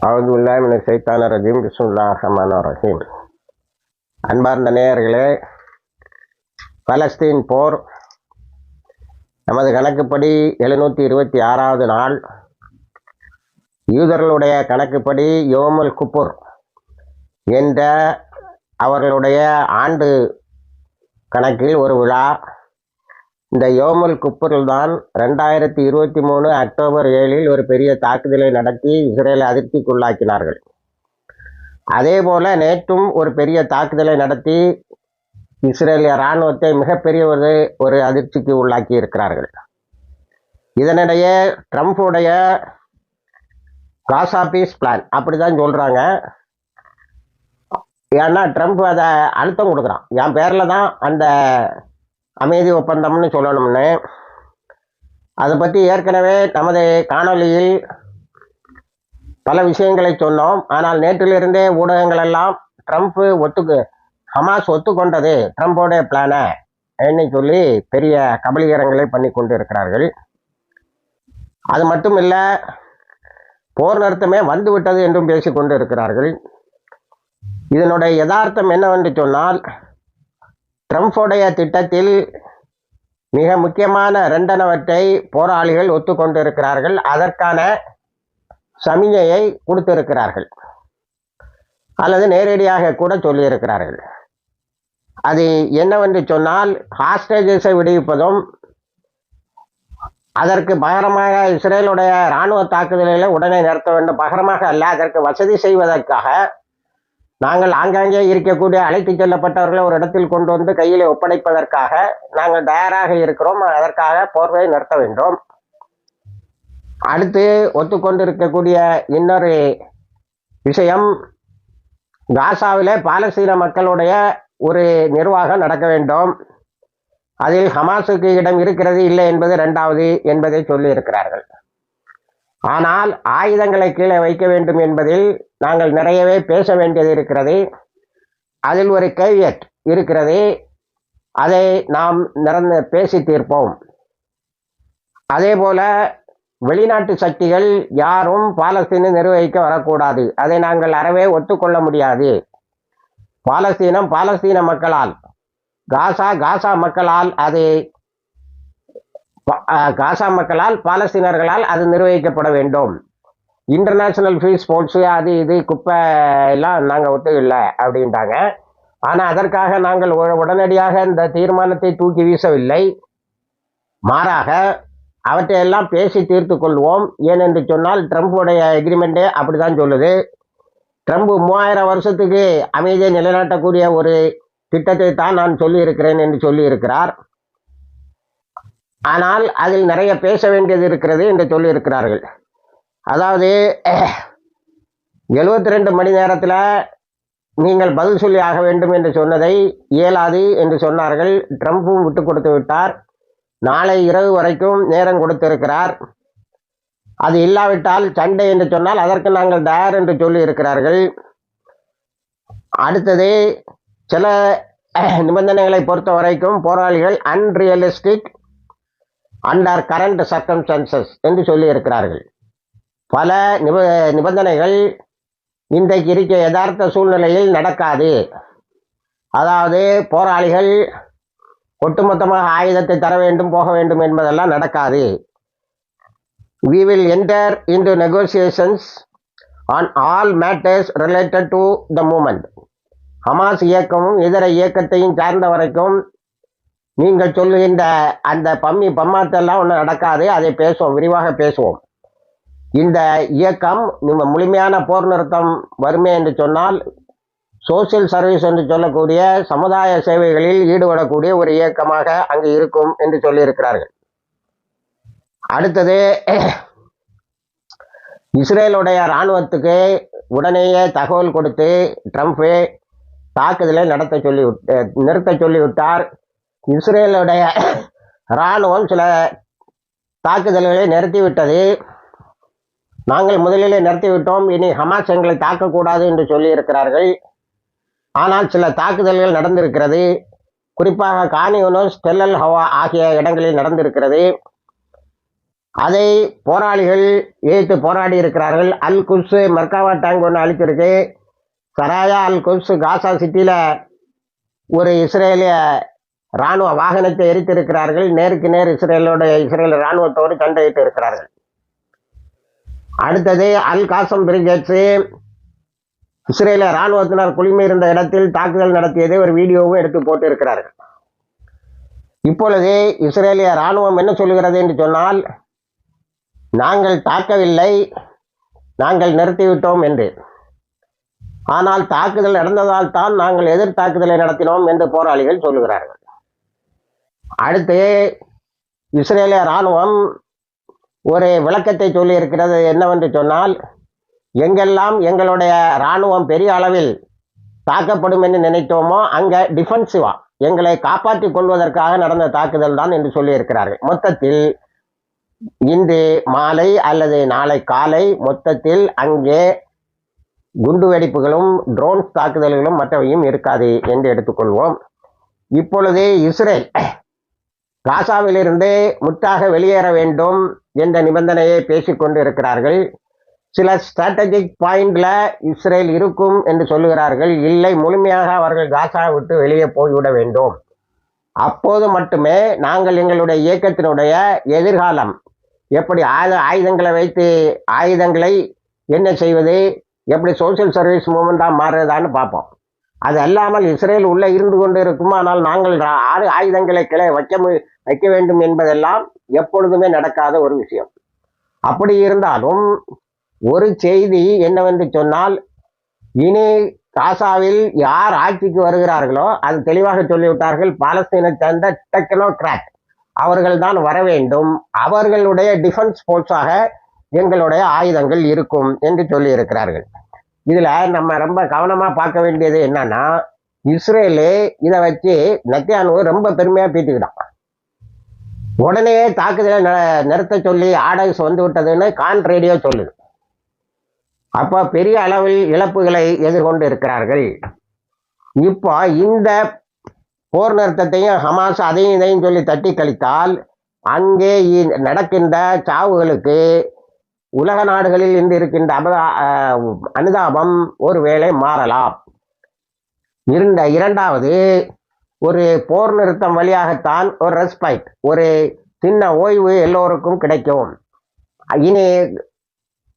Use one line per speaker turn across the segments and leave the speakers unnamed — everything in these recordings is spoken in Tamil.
அவுதுபில்லாஹி மினஷ் ஷைத்தானிர் ரஜீம். பிஸ்மில்லாஹிர் ரஹ்மானிர் ரஹீம். அன்பார்ந்த நேயர்களே, பலஸ்தீன் போர் நமது கணக்குப்படி 726வது நாள். யூதர்களுடைய கணக்குப்படி யோமுல் குப்புர் என்ற அவர்களுடைய ஆண்டு கணக்கில் ஒரு விழா. இந்த யோமுல் குப்புரில் தான் 2023 அக்டோபர் 7 ஒரு பெரிய தாக்குதலை நடத்தி இஸ்ரேலை அதிர்ச்சிக்குள்ளாக்கினார்கள். அதே போல நேற்றும் ஒரு பெரிய தாக்குதலை நடத்தி இஸ்ரேலிய இராணுவத்தை மிகப்பெரிய ஒரு அதிர்ச்சிக்கு உள்ளாக்கி இருக்கிறார்கள். இதனிடையே ட்ரம்புடைய காசா பீஸ் பிளான் அப்படிதான் சொல்றாங்க. ஏன்னா ட்ரம்ப் அதை அழுத்தம் கொடுக்குறான். என் பேரில் தான் அந்த அமைதி ஒப்பந்தம்னு சொல்லணும்னு. அதை பற்றி ஏற்கனவே நமது காணொலியில் பல விஷயங்களை சொன்னோம். ஆனால் நேற்றிலிருந்தே ஊடகங்கள் எல்லாம் ஹமாஸ் ஒத்துக்கொண்டது ட்ரம்போடைய பிளானை என்ன சொல்லி பெரிய கபலீகரங்களை பண்ணி கொண்டு இருக்கிறார்கள். அது மட்டும் இல்லை, போர் நிறுத்தமே வந்துவிட்டது என்றும் பேசிக்கொண்டு இருக்கிறார்கள். இதனுடைய யதார்த்தம் என்னவென்று சொன்னால், ட்ரம்புடைய திட்டத்தில் மிக முக்கியமான இரண்டனவற்றை போராளிகள் ஒத்துக்கொண்டு இருக்கிறார்கள். அதற்கான சமிஞையை கொடுத்திருக்கிறார்கள் அல்லது நேரடியாக கூட சொல்லியிருக்கிறார்கள். அது என்னவென்று சொன்னால், ஹாஸ்டேஜஸை விடுவிப்பதும் அதற்கு பகரமாக இஸ்ரேலுடைய இராணுவ தாக்குதல்களை உடனே நிறுத்த வேண்டும். பகரமாக அல்ல, அதற்கு வசதி செய்வதற்காக நாங்கள் ஆங்காங்கே இருக்கக்கூடிய அழைத்து செல்லப்பட்டவர்களை ஒரு இடத்தில் கொண்டு வந்து கையில் ஒப்படைப்பதற்காக நாங்கள் தயாராக இருக்கிறோம். அதற்காக போர்வை நிறுத்த வேண்டும். அடுத்து ஒத்துக்கொண்டிருக்கக்கூடிய இன்னொரு விஷயம், காசாவிலே பாலஸ்தீன மக்களுடைய ஒரு நிர்வாகம் நடக்க வேண்டும். அதில் ஹமாஸுக்கு இடம் இருக்கிறது இல்லை என்பது இரண்டாவது என்பதை சொல்லி இருக்கிறார்கள். ஆனால் ஆயுதங்களை கீழே வைக்க வேண்டும் என்பதில் நாங்கள் நிறையவே பேச வேண்டியது இருக்கிறது. அதில் ஒரு கேவியட் இருக்கிறது. அதை நாம் பேசி தீர்ப்போம். அதே போல வெளிநாட்டு சக்திகள் யாரும் பாலஸ்தீனை நிர்வகிக்க வரக்கூடாது. அதை நாங்கள் அறவே ஒத்துக்கொள்ள முடியாது. பாலஸ்தீனம் பாலஸ்தீன மக்களால், காசா மக்களால், காசா மக்களால் பாலஸ்தீனர்களால் அது நிர்வகிக்கப்பட வேண்டும். இன்டர்நேஷ்னல் ஃபீஸ் ஸ்போர்ட்ஸு அது இது குப்பை எல்லாம் நாங்கள் ஒத்துக்கல அப்படின்ட்டாங்க. ஆனால் அதற்காக நாங்கள் உடனடியாக இந்த தீர்மானத்தை தூக்கி வீசவில்லை. மாறாக அவற்றையெல்லாம் பேசி தீர்த்து கொள்வோம். ஏனென்று சொன்னால் ட்ரம்புடைய எக்ரிமெண்ட்டே அப்படி தான் சொல்லுது. ட்ரம்ப் 3000 வருஷத்துக்கு அமைதியை நிலைநாட்டக்கூடிய ஒரு திட்டத்தை தான் நான் சொல்லியிருக்கிறேன் என்று சொல்லியிருக்கிறார். ஆனால் அதில் நிறைய பேச வேண்டியது இருக்கிறது என்று சொல்லியிருக்கிறார்கள். அதாவது 72 மணி நேரத்தில் நீங்கள் பதில் சொல்லி ஆக வேண்டும் என்று சொன்னதை இயலாது என்று சொன்னார்கள். ட்ரம்பும் விட்டு கொடுத்து விட்டார். நாளை இரவு வரைக்கும் நேரம் கொடுத்திருக்கிறார். அது இல்லாவிட்டால் சண்டை என்று சொன்னால் அதற்கு நாங்கள் தயார் என்று சொல்லி இருக்கிறார்கள். அடுத்தது, சில நிபந்தனைகளை பொறுத்த வரைக்கும் போராளிகள் அன்ரியலிஸ்டிக் அண்டர் கரண்ட் சர்க்கம்ஸ்டன்சஸ் என்று சொல்லி இருக்கிறார்கள். பல நிபந்தனைகள் இன்றைக்கு இருக்க யதார்த்த சூழ்நிலையில் நடக்காது. அதாவது போராளிகள் ஒட்டுமொத்தமாக ஆயுதத்தை தர வேண்டும், போக வேண்டும் என்பதெல்லாம் நடக்காது. We will enter into negotiations on all matters related to the movement. Hamas இயக்கமும் இதர இயக்கத்தையும் சார்ந்த வரைக்கும் நீங்கள் சொல்லுகின்ற அந்த பம்மாத்தெல்லாம் ஒன்றும் நடக்காது. அதை பேசுவோம், விரிவாக பேசுவோம். இந்த இயக்கம் முழுமையான போர் நிறுத்தம் வருமே என்று சொன்னால் சோசியல் சர்வீஸ் என்று சொல்லக்கூடிய சமுதாய சேவைகளில் ஈடுபடக்கூடிய ஒரு இயக்கமாக அங்கு இருக்கும் என்று சொல்லியிருக்கிறார்கள். அடுத்தது, இஸ்ரேலுடைய இராணுவத்துக்கு உடனேயே தகவல் கொடுத்து ட்ரம்ப் தாக்குதலை நிறுத்த சொல்லிவிட்டார். இஸ்ரேலுடைய இராணுவம் சில தாக்குதல்களை நிறுத்திவிட்டது. நாங்கள் முதலிலே நிறுத்திவிட்டோம், இனி ஹமாஸ் எங்களை தாக்கக்கூடாது என்று சொல்லியிருக்கிறார்கள். ஆனால் சில தாக்குதல்கள் நடந்திருக்கிறது. குறிப்பாக கான் யூனிஸ், டெல் அல் ஹவா ஆகிய இடங்களில் நடந்திருக்கிறது. அதை போராளிகள் எதிர்த்து போராடி இருக்கிறார்கள். அல் குட்ஸ் மெர்காவா டேங்க் ஒன்று அழிச்சிருக்கு. சராயா அல் குட்ஸ் காசா சிட்டியில் ஒரு இஸ்ரேலிய இராணுவ வாகனத்தை எரித்திருக்கிறார்கள். நேருக்கு நேர் இஸ்ரேல் இராணுவத்தோடு சண்டையிட்டு இருக்கிறார்கள். அடுத்தது அல் காசம் பிரிகேட்ஸு இஸ்ரேலிய இராணுவத்தினர் குழுமியிருந்த இடத்தில் தாக்குதல் நடத்தியதை ஒரு வீடியோவும் எடுத்து போட்டு இருக்கிறார்கள். இப்பொழுது இஸ்ரேலிய இராணுவம் என்ன சொல்லுகிறது என்று சொன்னால், நாங்கள் தாக்கவில்லை, நாங்கள் நிறுத்திவிட்டோம் என்று. ஆனால் தாக்குதல் நடந்ததால் தான் நாங்கள் எதிர் தாக்குதலை நடத்தினோம் என்று போராளிகள் சொல்லுகிறார்கள். அடுத்து இஸ்ரேலிய இராணுவம் ஒரு விளக்கத்தை சொல்லி இருக்கிறது. என்னவென்று சொன்னால், எங்கெல்லாம் எங்களுடைய இராணுவம் பெரிய அளவில் தாக்கப்படும் என்று நினைத்தோமோ அங்கே டிஃபென்சிவா எங்களை காப்பாற்றிக் கொள்வதற்காக நடந்த தாக்குதல் தான் என்று சொல்லியிருக்கிறார்கள். மொத்தத்தில் இன்று மாலை அல்லது நாளை காலை மொத்தத்தில் அங்கே குண்டு வெடிப்புகளும் ட்ரோன்ஸ் தாக்குதல்களும் மற்றவையும் இருக்காது என்று எடுத்துக்கொள்வோம். இப்பொழுது இஸ்ரேல் காசாவிலிருந்து முற்றாக வெளியேற வேண்டும் என்ற நிபந்தனையை பேசிக்கொண்டு இருக்கிறார்கள். சில ஸ்ட்ராட்டஜிக் பாயிண்ட்ல இஸ்ரேல் இருக்கும் என்று சொல்லுகிறார்கள். இல்லை, முழுமையாக அவர்கள் காசாவை விட்டு வெளியே போய்விட வேண்டும். அப்போது மட்டுமே நாங்கள் எங்களுடைய இயக்கத்தினுடைய எதிர்காலம் எப்படி ஆயுதங்களை வைத்து ஆயுதங்களை என்ன செய்வது, எப்படி சோசியல் சர்வீஸ் மூவ்மெண்ட்டாக மாறுறதான்னு பார்ப்போம். அது அல்லாமல் இஸ்ரேல் உள்ளே இருந்து கொண்டு இருக்கும், ஆனால் நாங்கள் ஆயுதங்களை வைக்க வேண்டும் என்பதெல்லாம் எப்பொழுதுமே நடக்காத ஒரு விஷயம். அப்படி இருந்தாலும் ஒரு செய்தி என்னவென்று சொன்னால், இனி காசாவில் யார் ஆட்சிக்கு வருகிறார்களோ அது தெளிவாக சொல்லிவிட்டார்கள். பாலஸ்தீனை சேர்ந்த டெக்னோக்ராட் அவர்கள் தான் வர வேண்டும், அவர்களுடைய டிஃபென்ஸ் போர்ஸாக எங்களுடைய ஆயுதங்கள் இருக்கும் என்று சொல்லி இருக்கிறார்கள். இதுல நம்ம ரொம்ப கவனமா பார்க்க வேண்டியது என்னன்னா, இஸ்ரேலு இதை வச்சு நெத்தன்யாஹு ரொம்ப பெருமையா பீத்திக்கிட்டான். உடனே தாக்குதலை நிறுத்த சொல்லி ஆர்டர்ஸ் வந்து விட்டதுன்னு கான் ரேடியோ சொல்லுது. அப்போ பெரிய அளவில் இழப்புகளை எதிர்கொண்டு இருக்கிறார்கள். இப்போ இந்த போர் நிறுத்தத்தையும் ஹமாஸ் அதையும் இதையும் சொல்லி தட்டி கழித்தால் அங்கே நடக்கின்ற சாவுகளுக்கு உலக நாடுகளில் இன்று இருக்கின்ற அனுதாபம் ஒருவேளை மாறலாம். இரண்டாவது, ஒரு போர் நிறுத்தம் வழியாகத்தான் ஒரு ரெஸ்பைட், ஒரு சின்ன ஓய்வு எல்லோருக்கும் கிடைக்கும். இனி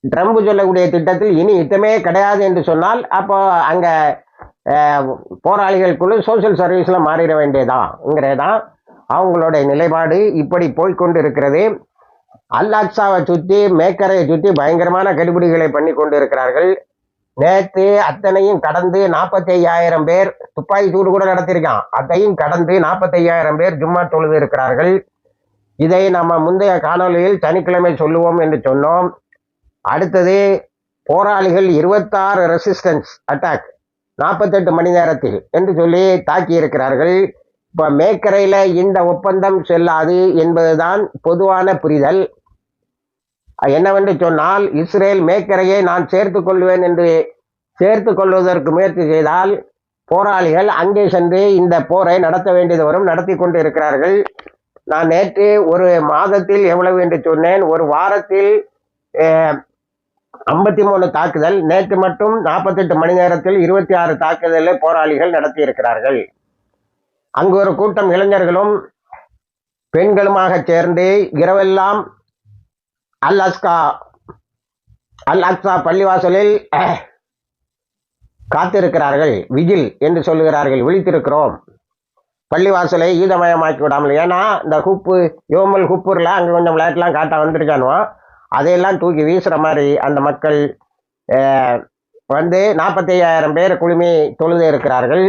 ட்ரம்ப் சொல்லக்கூடிய திட்டத்தில் இனி யுத்தமே கிடையாது என்று சொன்னால் அப்போ அங்கே போராளிகளுக்குள்ள சோசியல் சர்வீஸில் மாறிட வேண்டியதாங்கிறதான் அவங்களுடைய நிலைப்பாடு. இப்படி போய்கொண்டு இருக்கிறது. அல் அக்ஸாவை சுற்றி மேக்கரை சுற்றி பயங்கரமான கெடுபிடிகளை பண்ணி கொண்டு இருக்கிறார்கள். நேற்று அத்தனையும் கடந்து 45,000 பேர் துப்பாக்கி சூடு கூட நடத்தியிருக்கான். அதையும் கடந்து 45,000 பேர் ஜும்மா தொழுது இருக்கிறார்கள். இதை நம்ம முந்தைய காணொலியில் சனிக்கிழமை சொல்லுவோம் என்று சொன்னோம். அடுத்தது, போராளிகள் 26 ரெசிஸ்டன்ஸ் அட்டாக் 48 மணி நேரத்தில் என்று சொல்லி தாக்கி இருக்கிறார்கள். இப்போ மேக்கரையில் இந்த ஒப்பந்தம் செல்லாது என்பதுதான் பொதுவான புரிதல். என்னவென்று சொன்னால், இஸ்ரேல் மேக்கரையை நான் சேர்த்து கொள்வேன் என்று சேர்த்து கொள்வதற்கு முயற்சி செய்தால் போராளிகள் அங்கே சென்று இந்த போரை நடத்த வேண்டியது வரும். நடத்தி கொண்டு இருக்கிறார்கள். நான் நேற்று ஒரு மாதத்தில் எவ்வளவு என்று சொன்னேன், ஒரு வாரத்தில் 53 தாக்குதல், நேற்று மட்டும் 48 மணி நேரத்தில் 26 தாக்குதலை போராளிகள் நடத்தி இருக்கிறார்கள். அங்கு ஒரு கூட்டம் இளைஞர்களும் பெண்களுமாக சேர்ந்து இரவெல்லாம் அல் அக்ஸா பள்ளிவாசலில் காத்திருக்கிறார்கள். விஜில் என்று சொல்லுகிறார்கள், விழித்திருக்கிறோம், பள்ளிவாசலை ஈதமயமாக்கி விடாமல். ஏன்னா இந்த யோமல் ஹுப்பூரில் அங்கே கொஞ்சம் விளையாட்டுலாம் காட்ட வந்திருக்கானோ அதையெல்லாம் தூக்கி வீசுகிற மாதிரி அந்த மக்கள் வந்து 45,000 பேர் குழுமி தொழுது இருக்கிறார்கள்.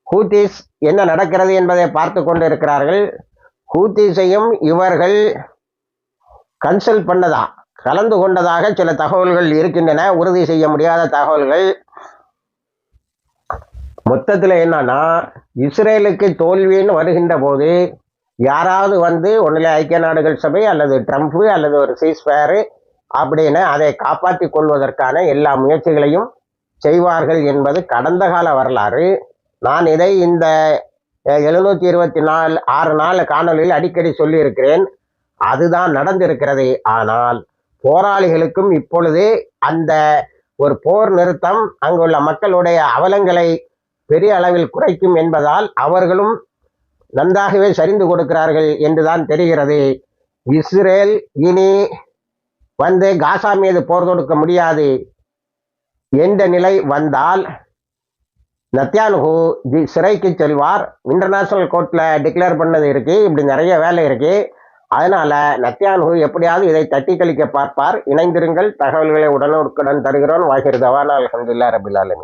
ஹூத்திஸ் என்ன நடக்கிறது என்பதை பார்த்து கொண்டு இருக்கிறார்கள். ஹூத்திஸையும் இவர்கள் கன்சல்ட் பண்ணதா, கலந்து கொண்டதாக சில தகவல்கள் இருக்கின்றன, உறுதி செய்ய முடியாத தகவல்கள். மொத்தத்தில் என்னன்னா, இஸ்ரேலுக்கு தோல்வின்னு வருகின்ற போது யாராவது வந்து ஒன்றில் ஐக்கிய நாடுகள் சபை அல்லது ட்ரம்ப் அல்லது ஒரு சீஸ்ஃபயரு அப்படின்னு அதை காப்பாற்றி கொள்வதற்கான எல்லா முயற்சிகளையும் செய்வார்கள் என்பது கடந்த கால வரலாறு. நான் இதை இந்த 724 6 நாள் காணொலியில் அடிக்கடி சொல்லியிருக்கிறேன். அதுதான் நடந்திருக்கிறது. ஆனால் போராளிகளுக்கும் இப்பொழுது அந்த ஒரு போர் நிறுத்தம் அங்குள்ள மக்களுடைய அவலங்களை பெரிய அளவில் குறைக்கும் என்பதால் அவர்களும் நன்றாகவே சரிந்து கொடுக்கிறார்கள் என்றுதான் தெரிகிறது. இஸ்ரேல் இனி காசா மீது போர் தொடுக்க முடியாது என்ற நிலை வந்தால் நத்தியானுகு சிறைக்கு செல்வார். இன்டர்நேஷனல் கோர்ட்ல டிக்ளேர் பண்ணது இருக்கு. இப்படி நிறைய வேலை இருக்கு. அதனால நத்தியானுகு எப்படியாவது இதை தட்டி கழிக்க பார்ப்பார். இணைந்திருங்கள். தகவல்களை உடனுக்குடன் தருகிறோம். வாகிர் தவானா அல்ஹம்துலில்லாஹி ரபில் ஆலமீன்.